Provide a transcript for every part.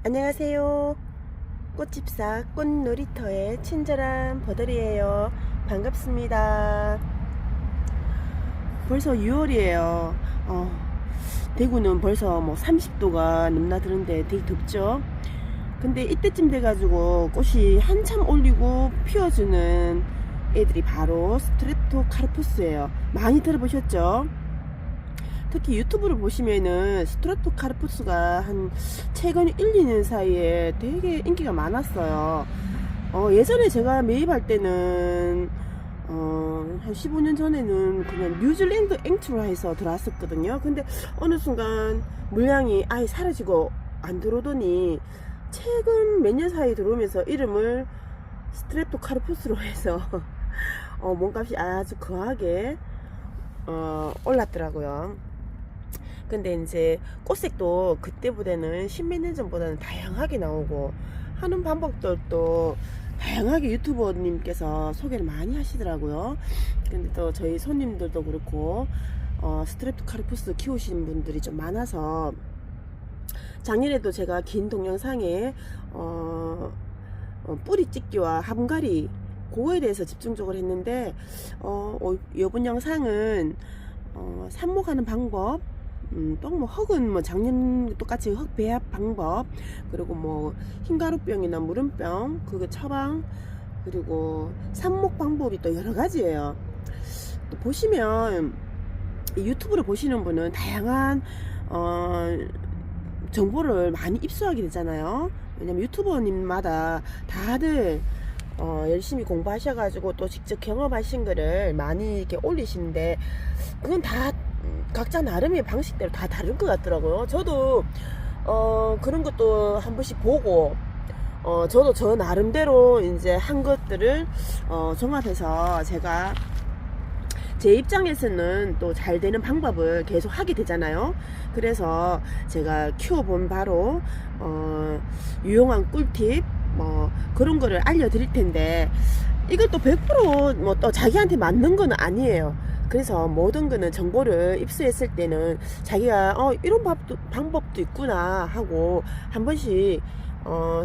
안녕하세요. 꽃집사 꽃놀이터의 친절한 버들이에요. 반갑습니다. 벌써 6월이에요. 대구는 벌써 뭐 30도가 넘나드는데 되게 덥죠. 근데 이때쯤 돼가지고 꽃이 한참 올리고 피어주는 애들이 바로 스트레토카르푸스예요. 많이 들어보셨죠? 특히 유튜브를 보시면은 스트라토카르푸스가 한 최근 1, 2년 사이에 되게 인기가 많았어요. 예전에 제가 매입할 때는 한 15년 전에는 그냥 뉴질랜드 앵투로 해서 들어왔었거든요. 근데 어느 순간 물량이 아예 사라지고 안 들어오더니 최근 몇 년 사이에 들어오면서 이름을 스트레토카르푸스로 해서 몸값이 아주 거하게 올랐더라고요. 근데 이제 꽃색도 그때보다는 십몇 년 전보다는 다양하게 나오고 하는 방법들도 다양하게 유튜버님께서 소개를 많이 하시더라고요. 근데 또 저희 손님들도 그렇고 스트레토카르푸스 키우시는 분들이 좀 많아서 작년에도 제가 긴 동영상에 뿌리 찢기와 화분갈이 그거에 대해서 집중적으로 했는데 이번 영상은 삽목하는 방법, 또 뭐 흙은 뭐 작년 똑같이 흙 배합 방법, 그리고 뭐 흰가루병이나 무름병 그거 처방, 그리고 삽목 방법이 또 여러 가지예요. 또 보시면 유튜브를 보시는 분은 다양한 정보를 많이 입수하게 되잖아요. 왜냐면 유튜버님마다 다들 열심히 공부하셔가지고 또 직접 경험하신 거를 많이 이렇게 올리시는데 그건 다 각자 나름의 방식대로 다 다른 것 같더라고요. 저도 그런 것도 한 번씩 보고 저도 저 나름대로 이제 한 것들을 종합해서 제가 제 입장에서는 또 잘 되는 방법을 계속 하게 되잖아요. 그래서 제가 키워본 바로 유용한 꿀팁 뭐 그런 거를 알려드릴 텐데 이것도 100% 뭐 또 자기한테 맞는 건 아니에요. 그래서 모든 거는 정보를 입수했을 때는 자기가 이런 방법도 있구나 하고 한 번씩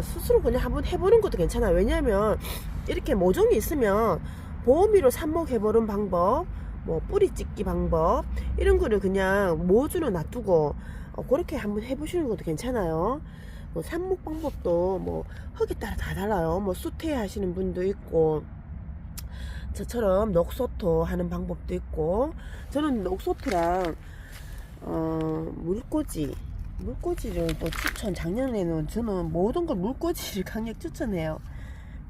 스스로 그냥 한번 해보는 것도 괜찮아요. 왜냐하면 이렇게 모종이 있으면 보호미로 삽목해보는 방법, 뭐 뿌리 찢기 방법 이런 거를 그냥 모주로 놔두고 그렇게 한번 해보시는 것도 괜찮아요. 뭐 삽목 방법도 뭐 흙에 따라 다 달라요. 뭐 수태 하시는 분도 있고 저처럼 녹소토 하는 방법도 있고, 저는 녹소토랑 물꽂이를 또 추천, 작년에는 저는 모든 걸 물꽂이를 강력 추천해요.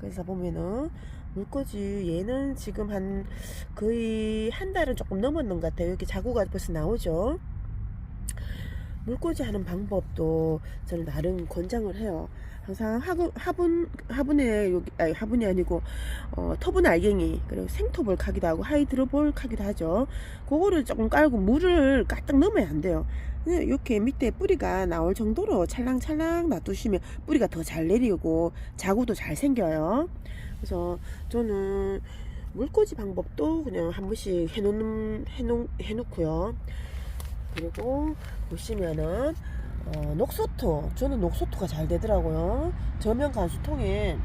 그래서 보면은 물꽂이 얘는 지금 한 거의 한 달은 조금 넘었는 것 같아요. 이렇게 자구가 벌써 나오죠. 물꽂이 하는 방법도 저는 나름 권장을 해요. 항상 화분에 화분이 아니고 터분 알갱이, 그리고 생토볼 카기도 하고 하이드로볼 카기도 하죠. 그거를 조금 깔고 물을 까딱 넣으면 안 돼요. 이렇게 밑에 뿌리가 나올 정도로 찰랑찰랑 놔두시면 뿌리가 더 잘 내리고 자구도 잘 생겨요. 그래서 저는 물꽂이 방법도 그냥 한 번씩 해놓고요. 그리고 보시면은 녹소토, 저는 녹소토가 잘 되더라고요. 저면 간수통에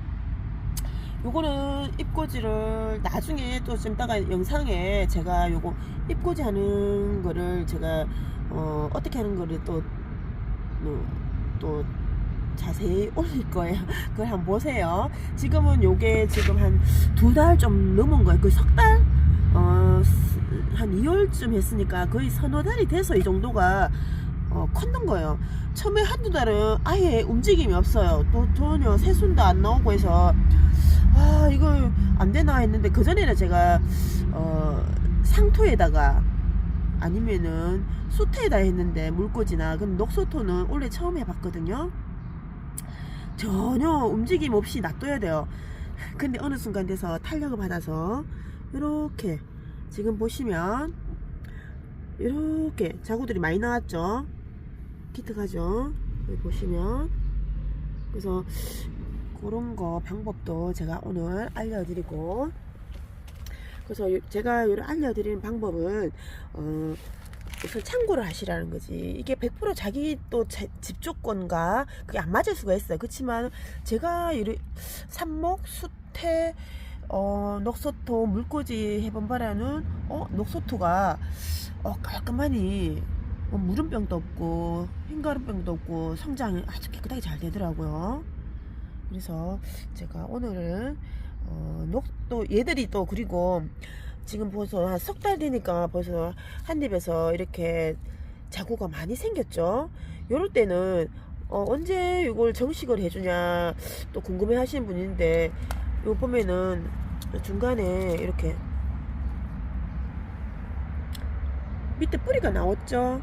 요거는 잎꽂이를 나중에 또 좀 이따가 영상에 제가 요거 잎꽂이 하는 거를 제가 어떻게 하는 거를 또 자세히 올릴 거예요. 그걸 한번 보세요. 지금은 요게 지금 한 2달 좀 넘은 거예요. 거의 석 달? 한 2월쯤 했으니까 거의 서너 달이 돼서 이 정도가 컸는 거예요. 처음에 한두 달은 아예 움직임이 없어요. 또 전혀 새순도 안 나오고 해서 이거 안 되나 했는데, 그 전에는 제가 상토에다가 아니면은 수태에다 했는데 물꽂이나, 그럼 녹소토는 원래 처음 해봤거든요. 전혀 움직임 없이 놔둬야 돼요. 근데 어느 순간 돼서 탄력을 받아서 이렇게 지금 보시면 이렇게 자구들이 많이 나왔죠. 기특하죠. 여기 보시면. 그래서 그런 거 방법도 제가 오늘 알려드리고, 그래서 제가 알려드리는 방법은 우선 참고를 하시라는 거지. 이게 100% 자기 또 집조건과 그게 안 맞을 수가 있어요. 그렇지만 제가 삽목, 수태, 녹소토, 물꽂이 해본 바라는 녹소토가 깔끔하니 무름병도 없고 흰가루병도 없고 성장이 아주 깨끗하게 잘 되더라고요. 그래서 제가 오늘은 또 얘들이 또 그리고 지금 벌써 한 석 달 되니까 벌써 한 입에서 이렇게 자구가 많이 생겼죠. 요럴 때는 언제 이걸 정식을 해주냐 또 궁금해 하시는 분인데, 요 보면은 중간에 이렇게 밑에 뿌리가 나왔죠.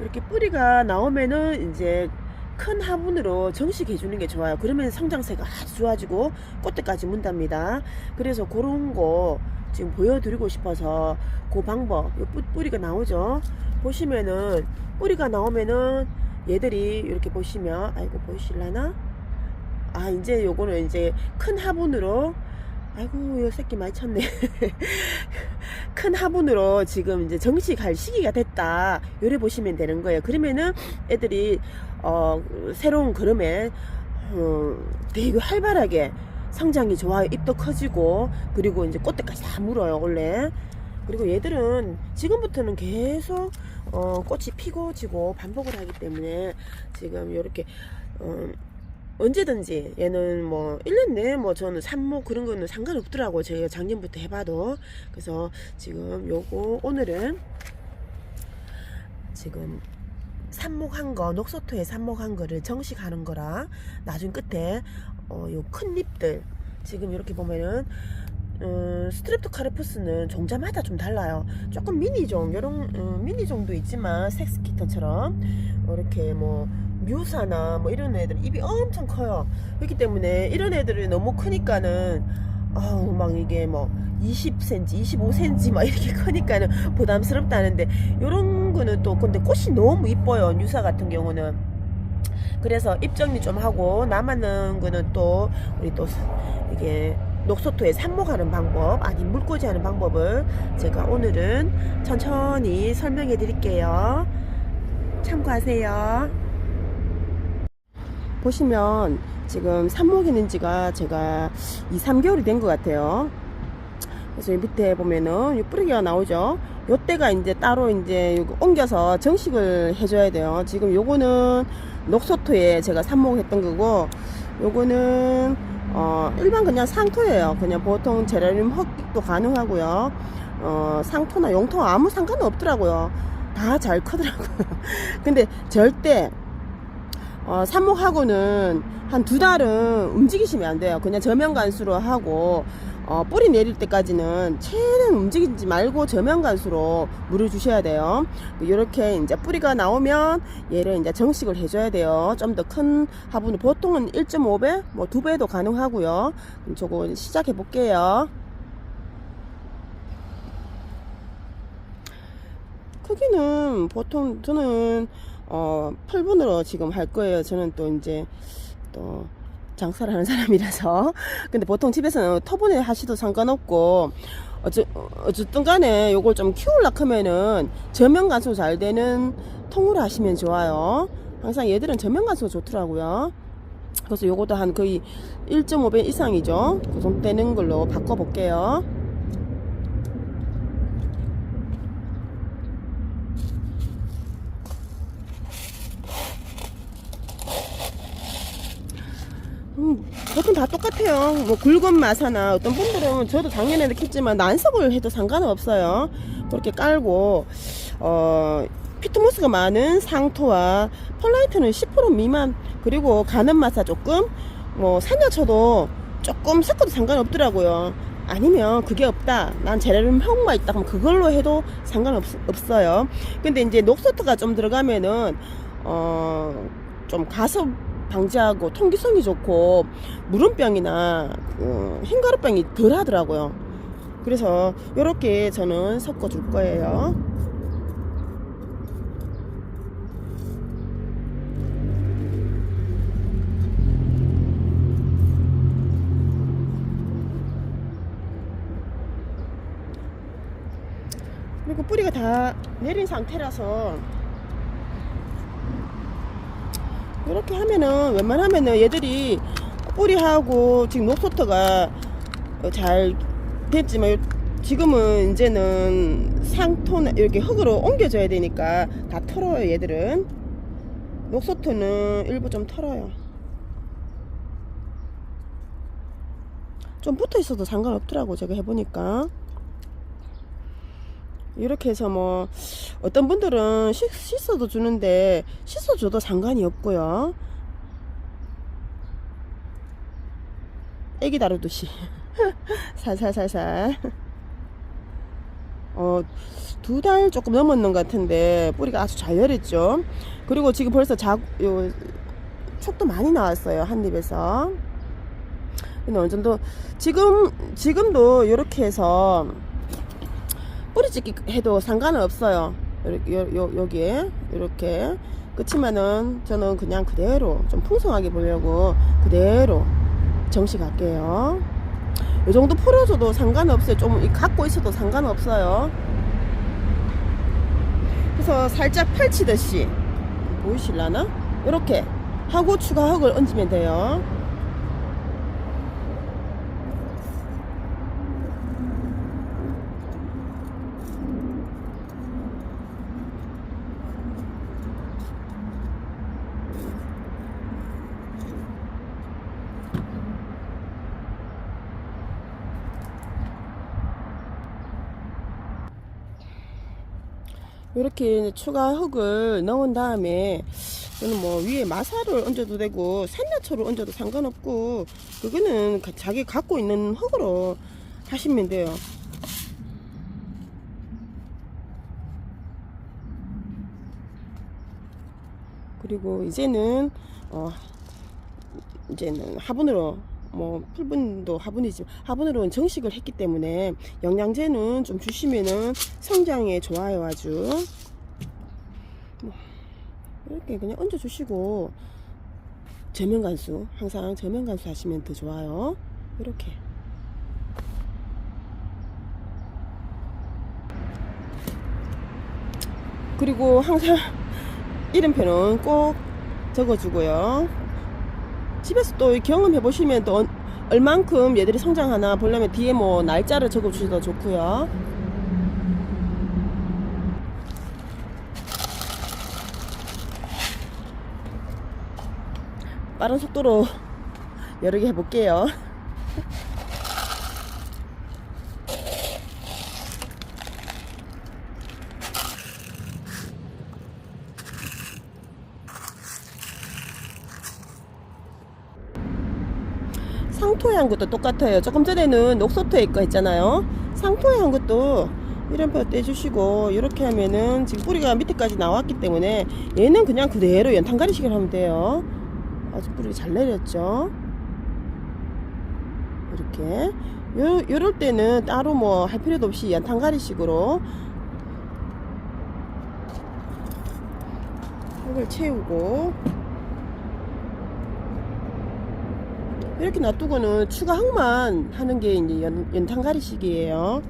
이렇게 뿌리가 나오면은 이제 큰 화분으로 정식 해주는 게 좋아요. 그러면 성장세가 아주 좋아지고 꽃대까지 문답니다. 그래서 그런 거 지금 보여드리고 싶어서 그 방법, 뿌리가 나오죠. 보시면은 뿌리가 나오면은 얘들이 이렇게 보시면, 아이고 보이실라나? 이제 요거는 이제 큰 화분으로, 아이고 요 새끼 많이 쳤네. 큰 화분으로 지금 이제 정식할 시기가 됐다, 요래 보시면 되는 거예요. 그러면은 애들이 새로운 걸음에 되게 활발하게 성장이 좋아요. 잎도 커지고 그리고 이제 꽃대까지 다 물어요 원래. 그리고 얘들은 지금부터는 계속 꽃이 피고 지고 반복을 하기 때문에 지금 요렇게 언제든지 얘는 뭐 1년 내에 뭐 저는 삽목 그런 거는 상관없더라고요. 제가 작년부터 해봐도. 그래서 지금 요거 오늘은 지금 삽목한 거, 녹소토에 삽목한 거를 정식하는 거랑 나중 끝에 요 큰 잎들 지금 이렇게 보면은 스트랩토카르푸스는 종자마다 좀 달라요. 조금 미니종, 요런 미니종도 있지만 섹스키턴처럼 이렇게 뭐 뮤사나 뭐 이런 애들 입이 엄청 커요. 그렇기 때문에 이런 애들이 너무 크니까는 막 이게 뭐 20cm, 25cm 막 이렇게 크니까는 부담스럽다는데, 요런 거는 또 근데 꽃이 너무 이뻐요. 뉴사 같은 경우는. 그래서 잎 정리 좀 하고 남았는 거는 또 우리 또 이게 녹소토에 삽목하는 방법, 아니 물꽂이 하는 방법을 제가 오늘은 천천히 설명해 드릴게요. 참고하세요. 보시면 지금 삽목이는 지가 제가 2-3개월이 된 것 같아요. 그래서 이 밑에 보면은 이 뿌리가 나오죠. 요때가 이제 따로 이제 옮겨서 정식을 해줘야 돼요. 지금 요거는 녹소토에 제가 삽목했던 거고, 요거는 일반 그냥 상토예요. 그냥 보통 제라늄 헛익도 가능하고요. 상토나 용토 아무 상관은 없더라고요. 다 잘 크더라고요. 근데 절대 삽목하고는 한 2달은 움직이시면 안 돼요. 그냥 저면관수로 하고 뿌리 내릴 때까지는 최대한 움직이지 말고 저면관수로 물을 주셔야 돼요. 이렇게 이제 뿌리가 나오면 얘를 이제 정식을 해줘야 돼요. 좀 더 큰 화분은 보통은 1.5배, 뭐 2배도 가능하고요. 저거 시작해 볼게요. 크기는 보통 저는 풀분으로 지금 할 거예요. 저는 또 이제 또 장사를 하는 사람이라서. 근데 보통 집에서는 터분에 하시도 상관없고, 어쨌든 간에 요걸 좀 키우려고 하면은 저면 간수 잘 되는 통으로 하시면 좋아요. 항상 얘들은 저면 간수가 좋더라고요. 그래서 요것도 한 거의 1.5배 이상이죠. 그 정도 되는 걸로 바꿔 볼게요. 보통 다 똑같아요. 뭐 굵은 마사나 어떤 분들은, 저도 작년에도 켰지만 난석을 해도 상관은 없어요. 그렇게 깔고 피트모스가 많은 상토와 펄라이트는 10% 미만, 그리고 가는 마사 조금, 뭐 산야초도 조금 섞어도 상관없더라고요. 아니면 그게 없다, 난 제라늄 흙만 있다 그럼 그걸로 해도 상관없어요. 근데 이제 녹소토가 좀 들어가면은 좀 가습 방지하고 통기성이 좋고 무름병이나 흰가루병이 덜 하더라고요. 그래서 이렇게 저는 섞어 줄 거예요. 그리고 뿌리가 다 내린 상태라서 이렇게 하면은 웬만하면은 얘들이 뿌리하고 지금 녹소터가 잘 됐지만 지금은 이제는 상토나 이렇게 흙으로 옮겨줘야 되니까 다 털어요. 얘들은 녹소터는 일부 좀 털어요. 좀 붙어 있어도 상관없더라고 제가 해보니까. 이렇게 해서 뭐 어떤 분들은 씻어도 주는데 씻어줘도 상관이 없고요. 애기 다루듯이 살살살살. 2달 조금 넘었는 것 같은데 뿌리가 아주 잘 열렸죠. 그리고 지금 벌써 촉도 많이 나왔어요. 한 입에서. 근데 어느 정도 지금도 이렇게 해서 뿌리 찍기 해도 상관은 없어요. 여기에 이렇게. 그치만은 저는 그냥 그대로 좀 풍성하게 보려고 그대로 정식할게요. 이 정도 풀어줘도 상관없어요. 좀 갖고 있어도 상관없어요. 그래서 살짝 펼치듯이 보이실라나? 이렇게 하고 추가 흙을 얹으면 돼요. 이렇게 추가 흙을 넣은 다음에 저는 뭐 위에 마사를 얹어도 되고 산야초를 얹어도 상관없고 그거는 자기 갖고 있는 흙으로 하시면 돼요. 그리고 이제는 화분으로 뭐 풀분도 화분으로는 정식을 했기 때문에 영양제는 좀 주시면은 성장에 좋아요. 아주 이렇게 그냥 얹어 주시고 저면간수 항상 저면간수 하시면 더 좋아요. 이렇게 그리고 항상 이름표는 꼭 적어주고요. 집에서 또 경험해 보시면 또 얼만큼 얘들이 성장하나 보려면 뒤에 뭐 날짜를 적어 주셔도 좋고요. 빠른 속도로 여러 개 해볼게요. 상토에 한 것도 똑같아요. 조금 전에는 녹소토에 거 했잖아요. 상토에 한 것도 이름표 떼주시고 이렇게 하면은 지금 뿌리가 밑에까지 나왔기 때문에 얘는 그냥 그대로 연탄가리식을 하면 돼요. 아주 뿌리 잘 내렸죠. 이렇게 요럴 때는 따로 뭐 할 필요도 없이 연탄가리식으로 흙을 채우고 이렇게 놔두고는 추가 흙만 하는 게 이제 연탄가리식이에요.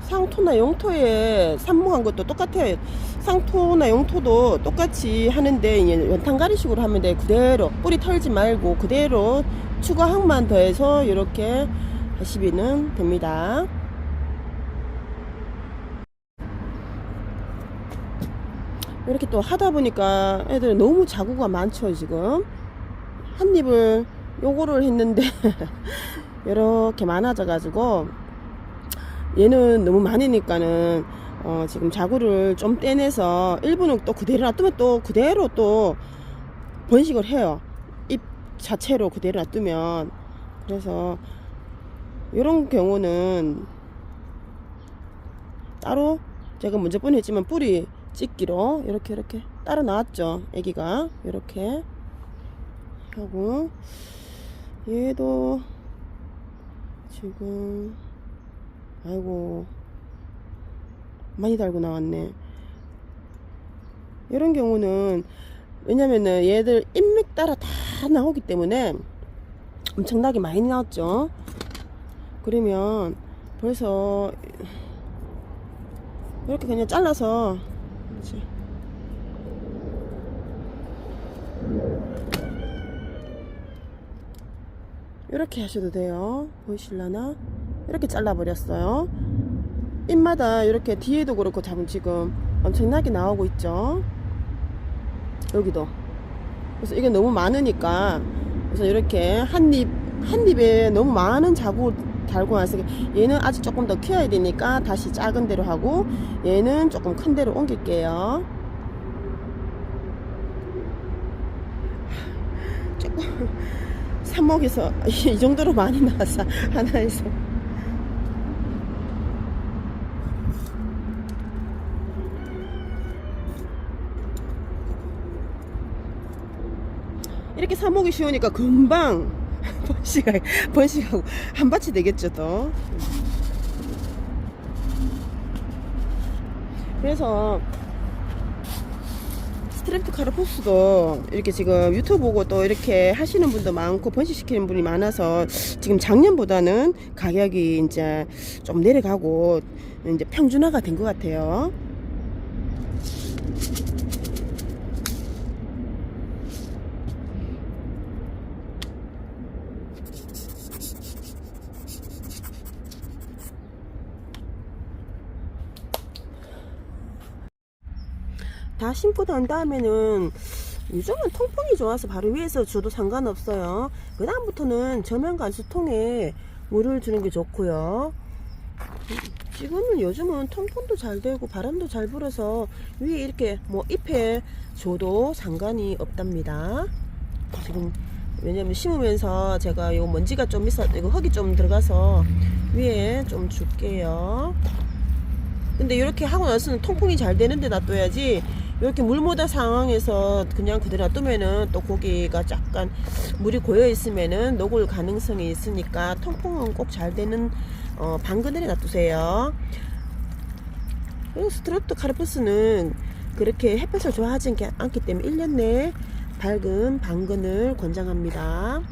상토나 영토에 삽목한 것도 똑같아요. 상토나 영토도 똑같이 하는데 이제 연탄가리식으로 하면 돼. 그대로 뿌리 털지 말고 그대로 추가 흙만 더해서 이렇게 하시면 됩니다. 이렇게 또 하다 보니까 애들 너무 자구가 많죠. 지금 한 입을 요거를 했는데 이렇게 많아져 가지고 얘는 너무 많으니까는 지금 자구를 좀 떼내서 일부는 또 그대로 놔두면 또 그대로 또 번식을 해요. 잎 자체로 그대로 놔두면, 그래서 이런 경우는 따로 제가 먼저 보냈지만 뿌리 찢기로 이렇게 따로 나왔죠. 애기가 이렇게 하고, 얘도 지금 아이고 많이 달고 나왔네. 이런 경우는 왜냐면은 얘들 인맥 따라 다 나오기 때문에 엄청나게 많이 나왔죠. 그러면 벌써 이렇게 그냥 잘라서 이렇게 하셔도 돼요. 보이실라나? 이렇게 잘라버렸어요. 잎마다 이렇게 뒤에도 그렇고 지금 엄청나게 나오고 있죠. 여기도. 그래서 이게 너무 많으니까, 그래서 이렇게 한 입에 너무 많은 자국 달고 나서, 얘는 아직 조금 더 키워야 되니까 다시 작은 데로 하고, 얘는 조금 큰 데로 옮길게요. 조금 삽목에서 이 정도로 많이 나왔어, 하나에서. 이렇게 삽목이 쉬우니까 금방 번식하고 한 밭이 되겠죠 또. 그래서 스트랩토카르포스도 이렇게 지금 유튜브 보고 또 이렇게 하시는 분도 많고 번식시키는 분이 많아서 지금 작년보다는 가격이 이제 좀 내려가고 이제 평준화가 된 것 같아요. 다 심고 난 다음에는 요즘은 통풍이 좋아서 바로 위에서 줘도 상관없어요. 그 다음부터는 저면 관수통에 물을 주는 게 좋고요. 지금은 요즘은 통풍도 잘 되고 바람도 잘 불어서 위에 이렇게 뭐 잎에 줘도 상관이 없답니다. 지금 왜냐면 심으면서 제가 요 먼지가 좀 있어, 이거 흙이 좀 들어가서 위에 좀 줄게요. 근데 이렇게 하고 나서는 통풍이 잘 되는데 놔둬야지, 이렇게 물 모다 상황에서 그냥 그대로 놔두면은 또 고기가 약간 물이 고여 있으면은 녹을 가능성이 있으니까 통풍은 꼭 잘 되는 방그늘에 놔두세요. 그리고 스트랩토카르푸스는 그렇게 햇볕을 좋아하지 않기 때문에 1년 내에 밝은 방그늘 권장합니다.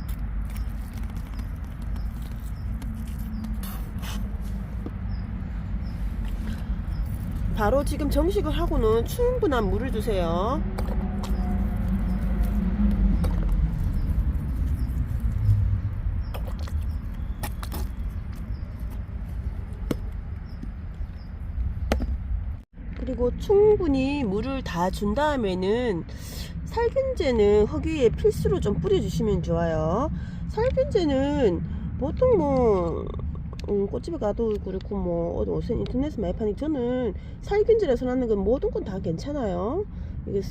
바로 지금 정식을 하고는 충분한 물을 주세요. 그리고 충분히 물을 다 준 다음에는 살균제는 흙 위에 필수로 좀 뿌려주시면 좋아요. 살균제는 보통 뭐 꽃집에 가도 그렇고 뭐 어디 인터넷에 많이 파니, 저는 살균제라서 나는 건 모든 건 다 괜찮아요. 이게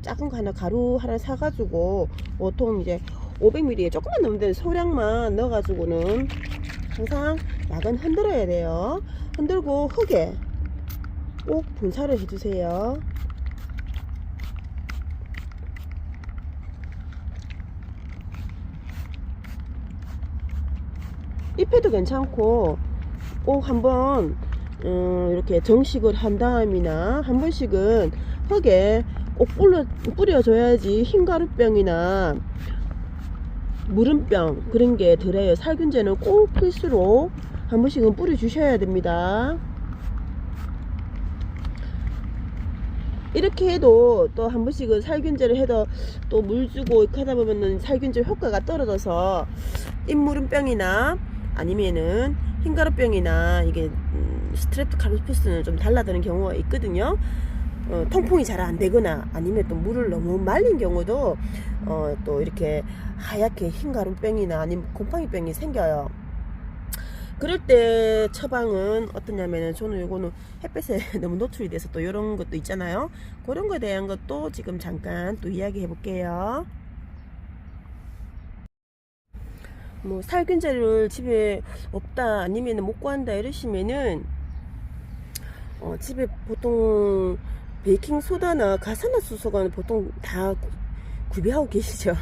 작은 거 하나, 가루 하나 사가지고 보통 이제 500ml에 조금만 넣으면 되는 소량만 넣어가지고는 항상 약은 흔들어야 돼요. 흔들고 흙에 꼭 분사를 해주세요. 잎에도 괜찮고 꼭 한번 이렇게 정식을 한 다음이나 한 번씩은 흙에 꼭 뿌려줘야지 흰가루병이나 무름병 그런 게 덜해요. 살균제는 꼭 필수로 한 번씩은 뿌려주셔야 됩니다. 이렇게 해도 또 한 번씩은 살균제를 해도 또 물 주고 이렇게 하다 보면은 살균제 효과가 떨어져서 잎무름병이나 아니면은 흰가루병이나 이게 스트랩토카르푸스는 좀 달라드는 경우가 있거든요. 통풍이 잘 안 되거나 아니면 또 물을 너무 말린 경우도 또 이렇게 하얗게 흰가루병이나 아니면 곰팡이병이 생겨요. 그럴 때 처방은 어떠냐면은, 저는 요거는 햇볕에 너무 노출이 돼서 또 이런 것도 있잖아요. 그런 거에 대한 것도 지금 잠깐 또 이야기해 볼게요. 뭐 살균제를 집에 없다 아니면 못 구한다 이러시면은 집에 보통 베이킹소다나 가산화수소가 보통 다 구비하고 계시죠.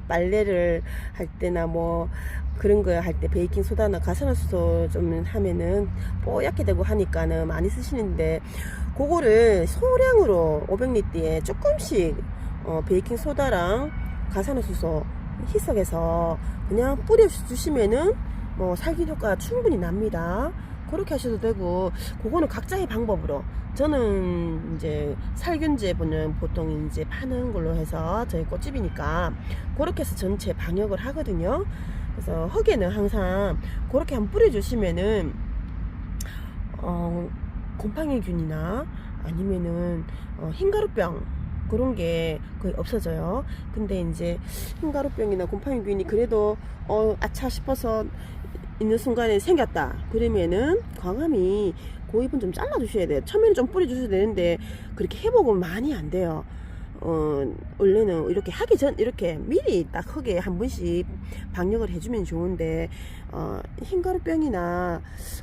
빨래를 할 때나 뭐 그런 거 할 때 베이킹소다나 가산화수소 좀 하면은 뽀얗게 되고 하니까는 많이 쓰시는데, 그거를 소량으로 500리터에 조금씩 베이킹소다랑 가산화수소 희석해서 그냥 뿌려주시면은 뭐 살균 효과가 충분히 납니다. 그렇게 하셔도 되고, 그거는 각자의 방법으로. 저는 이제 살균제분은 보통 이제 파는 걸로 해서 저희 꽃집이니까 그렇게 해서 전체 방역을 하거든요. 그래서 흙에는 항상 그렇게 한번 뿌려주시면은 곰팡이균이나 아니면은 흰가루병 그런 게 거의 없어져요. 근데 이제 흰가루병이나 곰팡이균이 그래도 아차 싶어서 있는 순간에 생겼다 그러면은 광함이 그 잎은 좀 잘라 주셔야 돼요. 처음에는 좀 뿌려 주셔야 되는데 그렇게 회복은 많이 안 돼요. 원래는 이렇게 하기 전 이렇게 미리 딱 흙에 한 번씩 방역을 해주면 좋은데, 흰가루병이나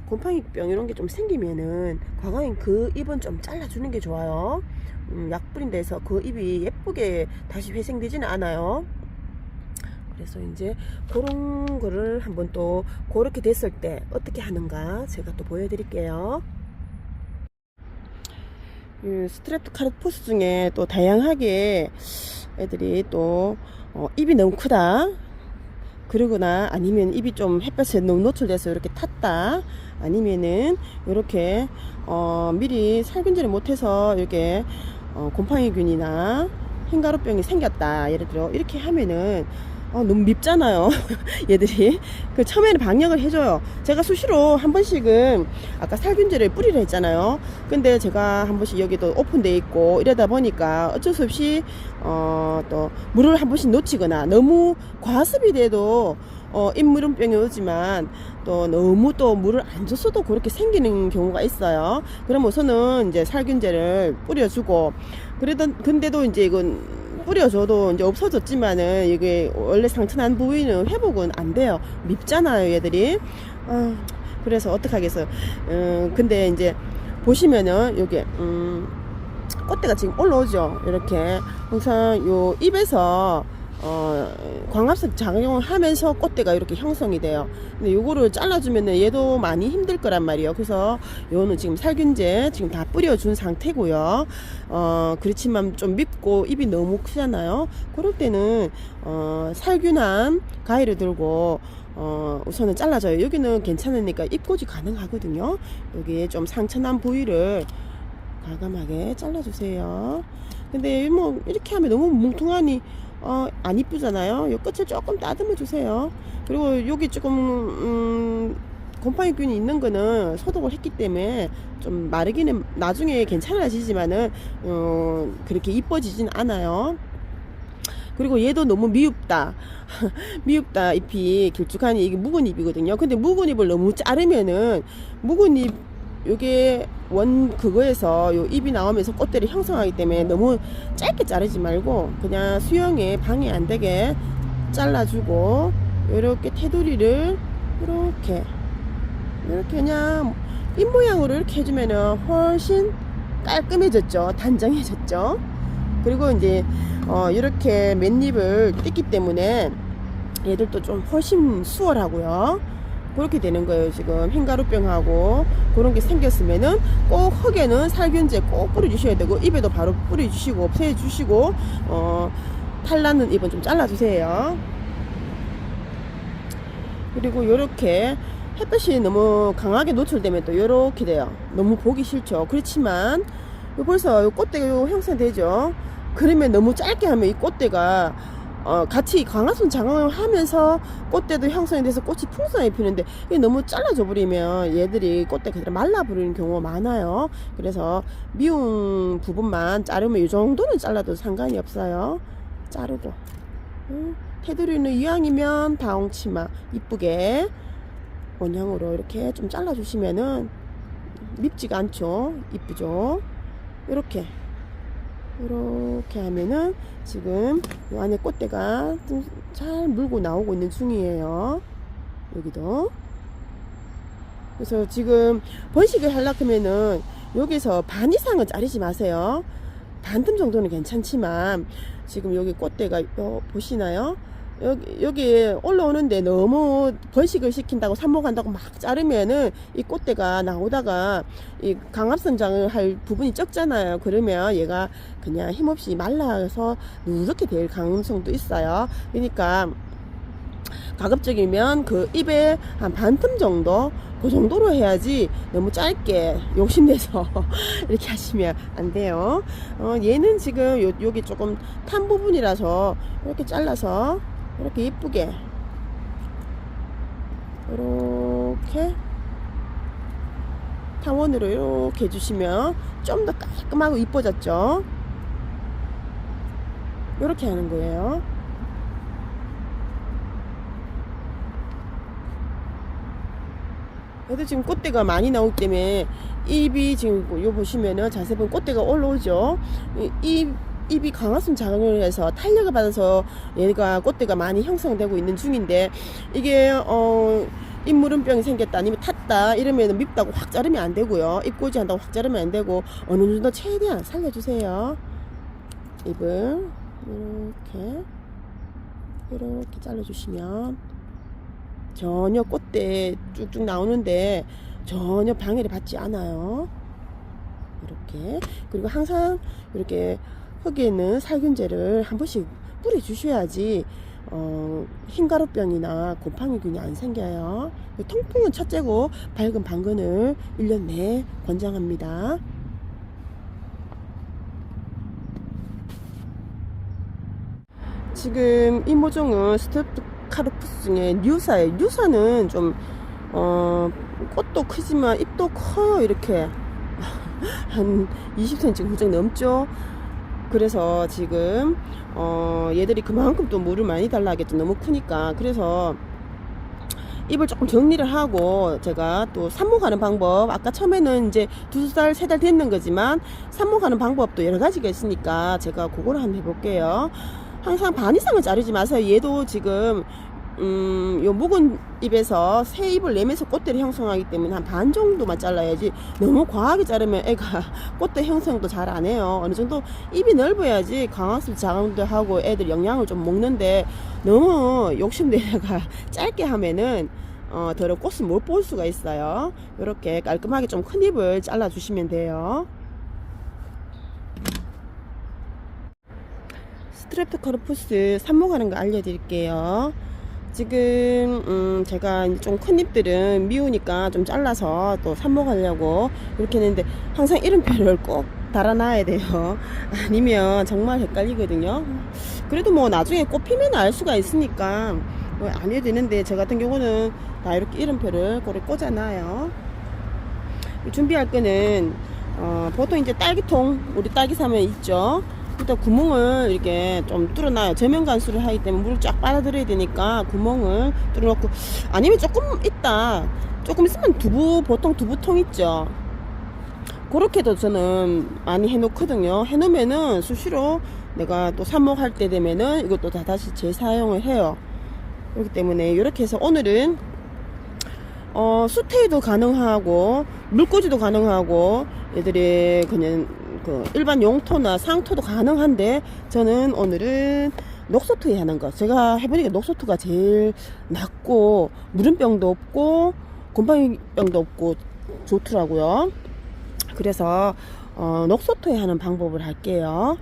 곰팡이병 이런 게 좀 생기면은 과감히 그 잎은 좀 잘라주는 게 좋아요. 약 뿌린 데서 그 잎이 예쁘게 다시 회생되지는 않아요. 그래서 이제 그런 거를 한번 또 그렇게 됐을 때 어떻게 하는가 제가 또 보여드릴게요. 스트랩토카르포스 중에 또 다양하게 애들이 또 입이 너무 크다 그러거나 아니면 입이 좀 햇볕에 너무 노출돼서 이렇게 탔다 아니면은 이렇게 미리 살균제를 못해서 이렇게 곰팡이균이나 흰가루병이 생겼다 예를 들어 이렇게 하면은 너무 밉잖아요. 얘들이. 그 처음에는 방역을 해줘요. 제가 수시로 한 번씩은 아까 살균제를 뿌리려 했잖아요. 근데 제가 한 번씩 여기도 오픈돼 있고 이러다 보니까 어쩔 수 없이 또 물을 한 번씩 놓치거나 너무 과습이 돼도 잎물음병이 오지만 또 너무 또 물을 안 줬어도 그렇게 생기는 경우가 있어요. 그럼 우선은 이제 살균제를 뿌려주고 근데도 이제 이건 뿌려줘도 이제 없어졌지만은 이게 원래 상처난 부위는 회복은 안 돼요. 밉잖아요, 얘들이. 그래서 어떡하겠어요. 근데 이제 보시면은 여기 꽃대가 지금 올라오죠. 이렇게 항상 요 잎에서 광합성 작용을 하면서 꽃대가 이렇게 형성이 돼요. 근데 요거를 잘라주면은 얘도 많이 힘들 거란 말이에요. 그래서 요는 지금 살균제 지금 다 뿌려준 상태고요. 그렇지만 좀 밉고 잎이 너무 크잖아요. 그럴 때는 살균한 가위를 들고 우선은 잘라줘요. 여기는 괜찮으니까 잎꽂이 가능하거든요. 여기에 좀 상처난 부위를 과감하게 잘라주세요. 근데 뭐 이렇게 하면 너무 뭉퉁하니 안 이쁘잖아요. 요 끝을 조금 따듬어 주세요. 그리고 여기 조금 곰팡이균이 있는 거는 소독을 했기 때문에 좀 마르기는 나중에 괜찮아지지만은 그렇게 이뻐지진 않아요. 그리고 얘도 너무 미흡다. 미흡다. 잎이 길쭉하니 이게 묵은 잎이거든요. 근데 묵은 잎을 너무 자르면은 묵은 잎 요게 그거에서 요 잎이 나오면서 꽃대를 형성하기 때문에 너무 짧게 자르지 말고 그냥 수영에 방해 안 되게 잘라주고, 이렇게 테두리를 이렇게 그냥 잎 모양으로 이렇게 해주면은 훨씬 깔끔해졌죠. 단정해졌죠. 그리고 이제 이렇게 맨잎을 뜯기 때문에 얘들도 좀 훨씬 수월하고요. 그렇게 되는 거예요. 지금 흰가루병하고 그런 게 생겼으면은 꼭 흙에는 살균제 꼭 뿌려주셔야 되고, 잎에도 바로 뿌려주시고 없애주시고 탈나는 잎은 좀 잘라주세요. 그리고 요렇게 햇볕이 너무 강하게 노출되면 또 요렇게 돼요. 너무 보기 싫죠. 그렇지만 벌써 요 꽃대가 형성되죠. 그러면 너무 짧게 하면 이 꽃대가 같이 광합성 작용을 하면서 꽃대도 형성이 돼서 꽃이 풍성하게 피는데, 이게 너무 잘라져 버리면 얘들이 꽃대 그대로 말라버리는 경우가 많아요. 그래서 미운 부분만 자르면 이 정도는 잘라도 상관이 없어요. 자르고 테두리는 이왕이면 다홍치마 이쁘게 원형으로 이렇게 좀 잘라주시면은 밉지가 않죠. 이쁘죠. 이렇게 하면은 지금 이 안에 꽃대가 좀 잘 물고 나오고 있는 중이에요. 여기도. 그래서 지금 번식을 하려면은 여기서 반 이상은 자르지 마세요. 반틈 정도는 괜찮지만 지금 여기 꽃대가 보시나요? 여기 올라오는데 너무 번식을 시킨다고 삽목한다고 막 자르면은 이 꽃대가 나오다가 이 강압성장을 할 부분이 적잖아요. 그러면 얘가 그냥 힘없이 말라서 누렇게 될 가능성도 있어요. 그러니까 가급적이면 그 잎에 한 반틈 정도 그 정도로 해야지 너무 짧게 욕심내서 이렇게 하시면 안 돼요. 얘는 지금 여기 조금 탄 부분이라서 이렇게 잘라서 이렇게 예쁘게 이렇게 타원으로 이렇게 해주시면 좀 더 깔끔하고 이뻐졌죠. 이렇게 하는 거예요. 그래도 지금 꽃대가 많이 나오기 때문에 잎이 지금 요 보시면은 자세히 보면 꽃대가 올라오죠. 잎이 강화성 작용을 해서 탄력을 받아서 얘가 꽃대가 많이 형성되고 있는 중인데, 이게 잎무름병이 생겼다 아니면 탔다 이러면 밉다고 확 자르면 안 되고요. 잎꽂이 한다고 확 자르면 안 되고 어느 정도 최대한 살려주세요. 잎을 이렇게 잘라주시면 전혀 꽃대 쭉쭉 나오는데 전혀 방해를 받지 않아요. 이렇게. 그리고 항상 이렇게 흙에는 살균제를 한 번씩 뿌려 주셔야지 흰가루병이나 곰팡이균이 안 생겨요. 통풍은 첫째고 밝은 방근을 1년 내에 권장합니다. 지금 이 모종은 스트레프토카르푸스 중에 뉴사예요. 뉴사는 좀 꽃도 크지만 잎도 커요. 이렇게 한 20cm 훌쩍 넘죠. 그래서 지금 얘들이 그만큼 또 물을 많이 달라 하겠죠. 너무 크니까. 그래서 잎을 조금 정리를 하고 제가 또 삽목하는 방법, 아까 처음에는 이제 2달 3달 됐는 거지만 삽목하는 방법도 여러 가지가 있으니까 제가 그거를 한번 해볼게요. 항상 반 이상은 자르지 마세요. 얘도 지금 요 묵은 잎에서 새 잎을 내면서 꽃대를 형성하기 때문에 한 반 정도만 잘라야지, 너무 과하게 자르면 애가 꽃대 형성도 잘 안 해요. 어느 정도 잎이 넓어야지 강화성 작용도 하고 애들 영양을 좀 먹는데, 너무 욕심내다가 짧게 하면은 더러 꽃을 못 볼 수가 있어요. 이렇게 깔끔하게 좀 큰 잎을 잘라 주시면 돼요. 스트랩토카르푸스 삽목하는 거 알려드릴게요. 지금 제가 좀 큰 잎들은 미우니까 좀 잘라서 또 삽목하려고 이렇게 했는데, 항상 이름표를 꼭 달아놔야 돼요. 아니면 정말 헷갈리거든요. 그래도 뭐 나중에 꽃 피면 알 수가 있으니까 뭐 안 해도 되는데, 저 같은 경우는 다 이렇게 이름표를 고리 꽂아놔요. 준비할 거는 보통 이제 딸기통, 우리 딸기 사면 있죠. 일단 구멍을 이렇게 좀 뚫어놔요. 저면 간수를 하기 때문에 물을 쫙 빨아들여야 되니까 구멍을 뚫어놓고, 아니면 조금 있으면 보통 두부통 있죠. 그렇게도 저는 많이 해놓거든요. 해놓으면은 수시로 내가 또 삽목할 때 되면은 이것도 다 다시 재사용을 해요. 그렇기 때문에 이렇게 해서 오늘은 수태도 가능하고 물꽂이도 가능하고 얘들이 그냥 그 일반 용토나 상토도 가능한데, 저는 오늘은 녹소토에 하는 거, 제가 해보니까 녹소토가 제일 낫고 무름병도 없고 곰팡이병도 없고 좋더라고요. 그래서 녹소토에 하는 방법을 할게요.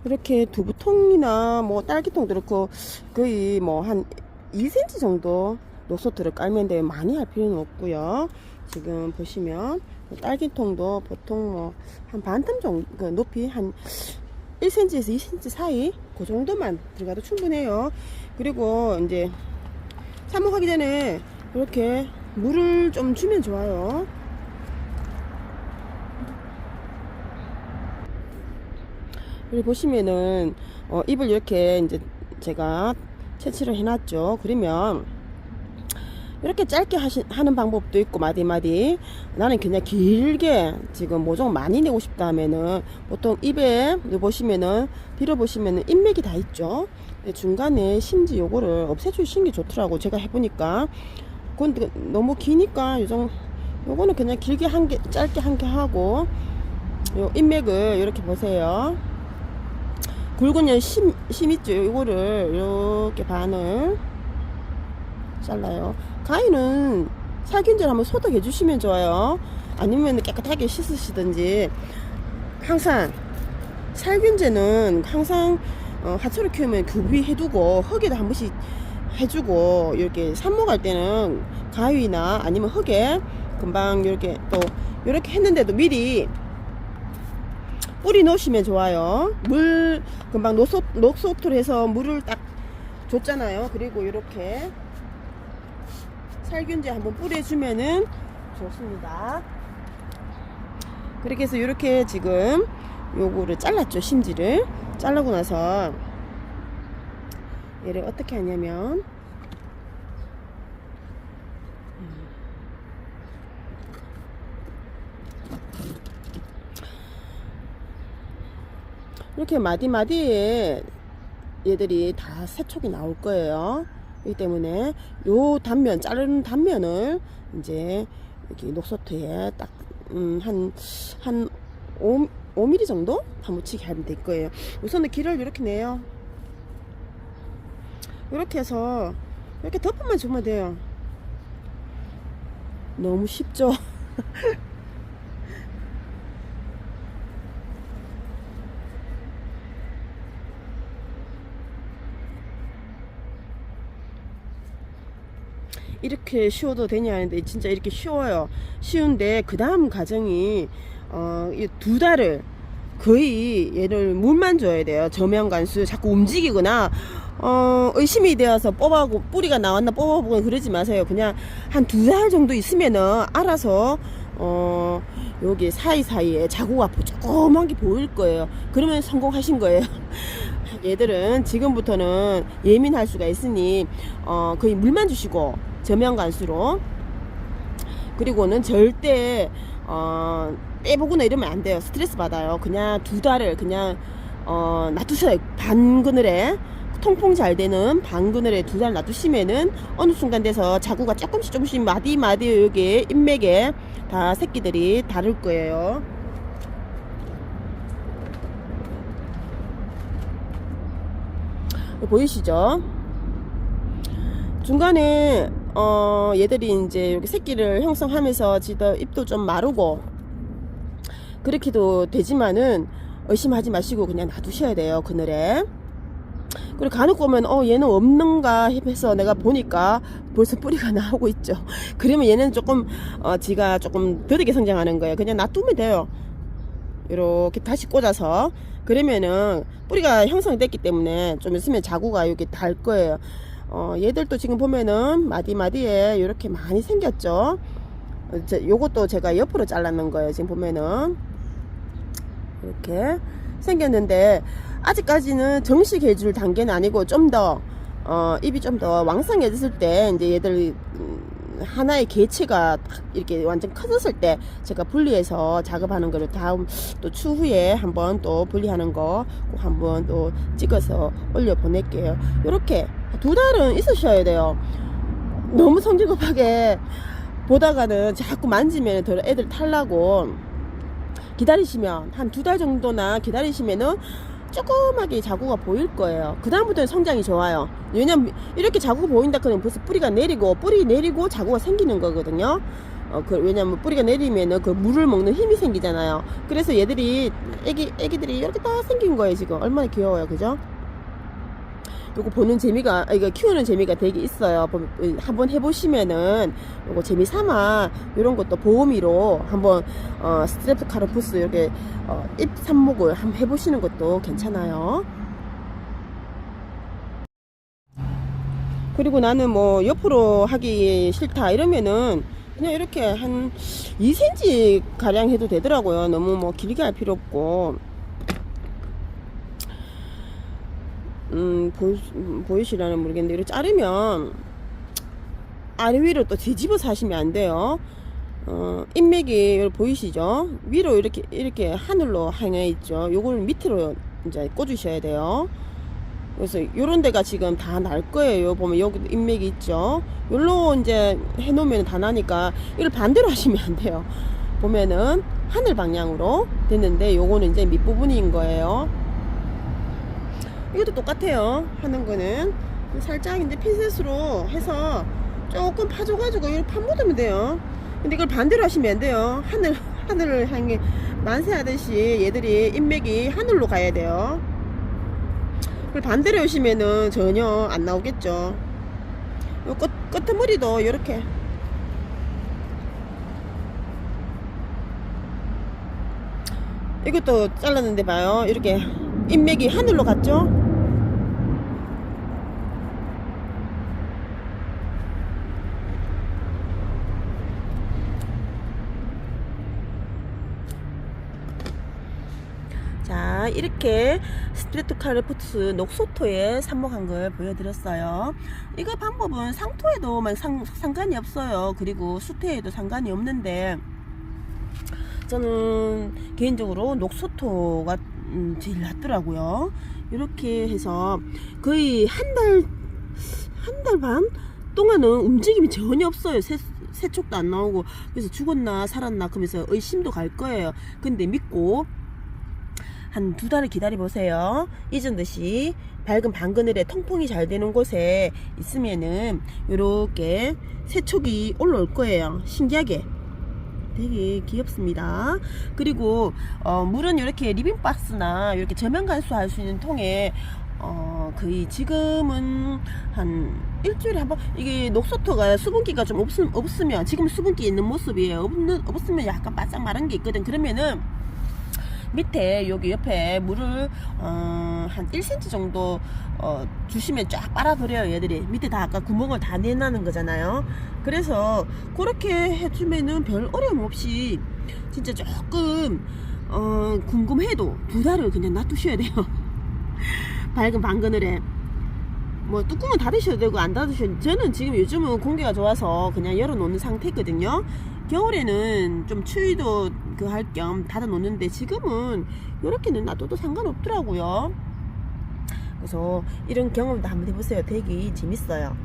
이렇게 두부통이나 뭐 딸기통 그렇고 거의 뭐 한 2cm 정도 녹소토를 깔면 돼요. 많이 할 필요는 없고요. 지금 보시면 딸기통도 보통 뭐 한 반틈 정도, 그 높이 한 1cm에서 2cm 사이 그 정도만 들어가도 충분해요. 그리고 이제 삽목하기 전에 이렇게 물을 좀 주면 좋아요. 여기 보시면은 잎을 이렇게 이제 제가 채취를 해놨죠. 그러면 이렇게 짧게 하는 방법도 있고, 마디마디. 나는 그냥 길게 지금 모종 많이 내고 싶다 하면은 보통 입에 보시면은 뒤로 보시면은 인맥이 다 있죠. 중간에 심지 요거를 없애주시는 게 좋더라고. 제가 해보니까. 그건 너무 기니까 요거는 그냥 길게 한 개, 짧게 한 개 하고, 요 인맥을 이렇게 보세요. 굵은 심 있죠. 요거를 이렇게 반을 잘라요. 가위는 살균제를 한번 소독해 주시면 좋아요. 아니면 깨끗하게 씻으시든지. 항상 살균제는 항상 하초를 키우면 구비해두고 흙에다 한 번씩 해주고, 이렇게 삽목할 때는 가위나 아니면 흙에 금방 이렇게 또 이렇게 했는데도 미리 뿌리 놓으시면 좋아요. 물 금방 녹소토로 해서 물을 딱 줬잖아요. 그리고 이렇게 살균제 한번 뿌려주면은 좋습니다. 그렇게 해서 이렇게 지금 요거를 잘랐죠. 심지를 자르고 나서 얘를 어떻게 하냐면 이렇게 마디마디에 얘들이 다 세촉이 나올 거예요. 그렇기 때문에 요 단면, 자르는 단면을 이제 이렇게 녹소토에 딱 한 5mm 정도 파묻히게 하면 될 거예요. 우선은 길을 이렇게 내요. 이렇게 해서 이렇게 덮어만 주면 돼요. 너무 쉽죠? 이렇게 쉬워도 되냐 하는데 진짜 이렇게 쉬워요. 쉬운데 그 다음 과정이 이 2달을 거의 얘를 물만 줘야 돼요. 저면간수 자꾸 움직이거나 의심이 되어서 뽑아보고 뿌리가 나왔나 뽑아보거나 그러지 마세요. 그냥 한 2달 정도 있으면은 알아서 여기 사이사이에 자국 앞으로 조그만 게 보일 거예요. 그러면 성공하신 거예요. 얘들은 지금부터는 예민할 수가 있으니 거의 물만 주시고 저면간수로, 그리고는 절대 빼보거나 이러면 안 돼요. 스트레스 받아요. 그냥 2달을 그냥 놔두셔요. 반 그늘에, 통풍 잘 되는 반 그늘에 2달 놔두시면은 어느 순간 돼서 자구가 조금씩 마디마디 여기 인맥에 다 새끼들이 다를 거예요. 보이시죠? 중간에 얘들이 이제 여기 새끼를 형성하면서 지도 입도 좀 마르고 그렇게도 되지만은 의심하지 마시고 그냥 놔두셔야 돼요. 그늘에. 그리고 간혹 보면 얘는 없는가 해서 내가 보니까 벌써 뿌리가 나오고 있죠. 그러면 얘는 조금 지가 조금 더디게 성장하는 거예요. 그냥 놔두면 돼요. 이렇게 다시 꽂아서. 그러면은 뿌리가 형성이 됐기 때문에 좀 있으면 자구가 여기 달 거예요. 얘들도 지금 보면은 마디마디에 이렇게 많이 생겼죠. 요것도 제가 옆으로 잘랐는 거예요. 지금 보면은 이렇게 생겼는데 아직까지는 정식 해줄 단계는 아니고 좀 더 입이 좀 더 왕성해졌을 때 이제 얘들 하나의 개체가 이렇게 완전 커졌을 때 제가 분리해서 작업하는 거를 다음 또 추후에 한번 또 분리하는 거 꼭 한번 또 찍어서 올려 보낼게요. 이렇게 2달은 있으셔야 돼요. 너무 성질급하게 보다가는 자꾸 만지면 애들 탈라고 기다리시면 한 2달 정도나 기다리시면은 조그맣게 자구가 보일 거예요. 그 다음부터는 성장이 좋아요. 왜냐면 이렇게 자구가 보인다 그러면 벌써 뿌리 내리고 자구가 생기는 거거든요. 왜냐면 뿌리가 내리면은 그 물을 먹는 힘이 생기잖아요. 그래서 얘들이 애기들이 이렇게 다 생긴 거예요. 지금 얼마나 귀여워요. 그죠? 요거 보는 재미가, 이거 키우는 재미가 되게 있어요. 한번 해보시면은 요거 재미삼아 요런 것도 보호미로 한번 스트랩토카르푸스 이렇게 잎 삽목을 한번 해보시는 것도 괜찮아요. 그리고 나는 뭐 옆으로 하기 싫다 이러면은 그냥 이렇게 한 2cm 가량 해도 되더라고요. 너무 뭐 길게 할 필요 없고. 보이시려나 모르겠는데 이렇게 자르면 아래 위로 또 뒤집어서 하시면 안 돼요. 인맥이 보이시죠? 위로 이렇게 하늘로 향해 있죠. 요걸 밑으로 이제 꽂으셔야 돼요. 그래서 요런 데가 지금 다 날 거예요. 보면 여기 인맥이 있죠. 요로 이제 해 놓으면 다 나니까 이걸 반대로 하시면 안 돼요. 보면은 하늘 방향으로 됐는데 요거는 이제 밑부분인 거예요. 이것도 똑같아요. 하는 거는 살짝 이제 핀셋으로 해서 조금 파줘가지고 이렇게 파 묻으면 돼요. 근데 이걸 반대로 하시면 안 돼요. 하늘을 향해 만세하듯이 얘들이 인맥이 하늘로 가야 돼요. 그걸 반대로 하시면은 전혀 안 나오겠죠. 요 끝머리도 이렇게 이것도 잘랐는데 봐요. 이렇게 인맥이 하늘로 갔죠. 자, 이렇게 스트레토카르푸스 녹소토에 삽목한 걸 보여드렸어요. 이거 방법은 상토에도 상관이 없어요. 그리고 수토에도 상관이 없는데 저는 개인적으로 녹소토가 제일 낫더라고요. 이렇게 해서 거의 한 달 반 동안은 움직임이 전혀 없어요. 세촉도 안 나오고. 그래서 죽었나 살았나 그러면서 의심도 갈 거예요. 근데 믿고 한 2달을 기다려 보세요. 잊은 듯이 밝은 밤그늘에 통풍이 잘 되는 곳에 있으면은 이렇게 세촉이 올라올 거예요. 신기하게 되게 귀엽습니다. 그리고 물은 이렇게 리빙박스나 이렇게 저면 간수할 수 있는 통에 거의 지금은 한 일주일에 한번 이게 녹소토가 수분기가 좀 없으면 지금 수분기 있는 모습이에요. 없으면 약간 바짝 마른 게 있거든. 그러면은 밑에 여기 옆에 물을 한 1cm 정도 주시면 쫙 빨아들여요. 얘들이 밑에 다 아까 구멍을 다 내놔는 거잖아요. 그래서 그렇게 해주면은 별 어려움 없이 진짜 조금 궁금해도 2달을 그냥 놔두셔야 돼요. 밝은 밤그늘에 뭐 뚜껑은 닫으셔도 되고 안 닫으셔도. 저는 지금 요즘은 공기가 좋아서 그냥 열어놓는 상태거든요. 겨울에는 좀 추위도 그 할 겸 닫아 놓는데 지금은 이렇게는 놔둬도 상관없더라고요. 그래서 이런 경험도 한번 해보세요. 되게 재밌어요.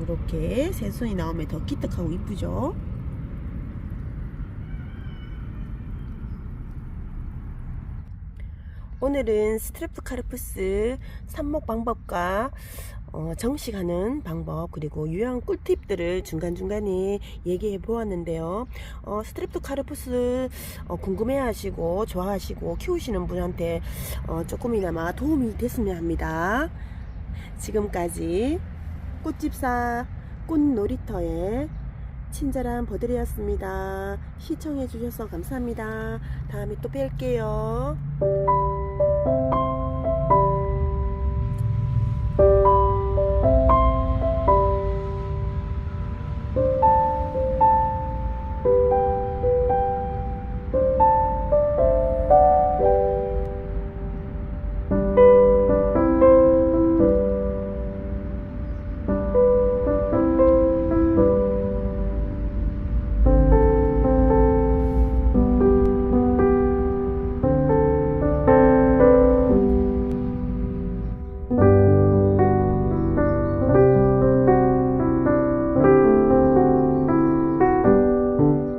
이렇게 새순이 나오면 더 기특하고 이쁘죠. 오늘은 스트랩토카르푸스 삽목 방법과 정식하는 방법 그리고 유용한 꿀팁들을 중간중간에 얘기해 보았는데요. 스트랩토카르푸스 궁금해 하시고 좋아하시고 키우시는 분한테 조금이나마 도움이 됐으면 합니다. 지금까지 꽃집사 꽃놀이터의 친절한 버들이었습니다. 시청해 주셔서 감사합니다. 다음에 또 뵐게요.